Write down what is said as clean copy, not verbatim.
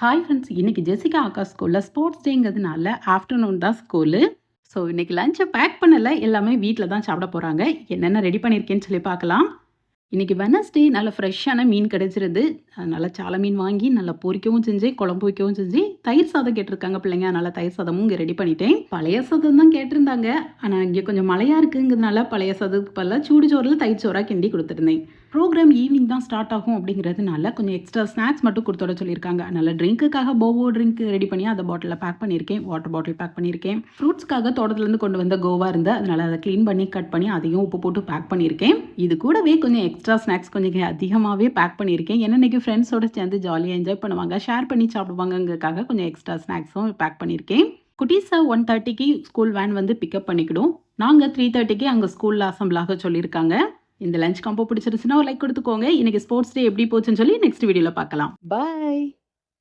Hi friends, இன்னைக்கு Jessica அக்கா ஸ்கூலில் ஸ்போர்ட்ஸ் டேங்கிறதுனால ஆஃப்டர்நூன் தான் ஸ்கூலு. ஸோ இன்னைக்கு லஞ்சை பேக் பண்ணலை, எல்லாமே வீட்டில் தான் சாப்பிட போகிறாங்க. என்னென்ன ரெடி பண்ணியிருக்கேன்னு சொல்லி பார்க்கலாம். இன்றைக்கி வெனஸ்டே நல்ல ஃப்ரெஷ்ஷான மீன் கிடச்சிருது. நல்லா சால மீன் வாங்கி நல்லா பொரிக்கவும் செஞ்சேன், குழம்பு வைக்கவும் செஞ்சேன். தயிர் சாதம் கேட்டிருக்காங்க பிள்ளைங்க, அதனால் தயிர் சாதமும் இங்கே ரெடி பண்ணிட்டேன். பழைய சாதம் தான் கேட்டிருந்தாங்க, ஆனால் இங்கே கொஞ்சம் மழையாக இருக்குங்கிறதுனால பழைய சாதத்துக்கு பதிலாக சூடு சோறில் தயிர் சோறாக கிண்டி கொடுத்துருந்தேன். ப்ரோக்ராம் ஈவினிங் தான் ஸ்டார்ட் ஆகும் அப்படிங்கிறதுனால கொஞ்சம் எக்ஸ்ட்ரா ஸ்நாக்ஸ் மட்டும் கொடுத்துட சொல்லியிருக்காங்க. அதனால் ட்ரிங்க்குக்காக போவோ ட்ரிங்க் ரெடி பண்ணி அதை பாட்டிலில் பேக் பண்ணியிருக்கேன். வாட்டர் பாட்டில் பேக் பண்ணியிருக்கேன். ஃப்ரூட்ஸ்க்காக தோட்டத்துலேருந்து கொண்டு வந்த கோவா இருந்து, அதனால் அதை க்ளீன் பண்ணி கட் பண்ணி அதையும் உப்பு போட்டு பேக் பண்ணியிருக்கேன். இது கூடவே கொஞ்சம் எக்ஸ்ட்ரா ஸ்நாக்ஸ் கொஞ்சம் அதிகமாகவே பேக் பண்ணியிருக்கேன். ஏன்னா இன்றைக்கி ஃப்ரெண்ட்ஸோடு சேர்ந்து ஜாலியாக என்ஜாய் பண்ணுவாங்க, ஷேர் பண்ணி சாப்பிடுவாங்கங்கிறதுக்காக கொஞ்சம் எக்ஸ்ட்ரா ஸ்நாக்ஸும் பேக் பண்ணியிருக்கேன். குட்டீஸை 1:30க்கு ஸ்கூல் வேன் வந்து பிக்கப் பண்ணிக்கிடும். நாங்கள் 3:30க்கு அங்கே ஸ்கூலில் அசம்பிளாக சொல்லியிருக்காங்க. இந்த லஞ்ச் காம்போ பிடிச்சிருச்சுன்னா ஒரு லைக் கொடுத்துக்கோங்க. இன்னைக்கு ஸ்போர்ட்ஸ் டே எப்படி போச்சுன்னு சொல்லி நெக்ஸ்ட் வீடியோவில் பார்க்கலாம். பாய்.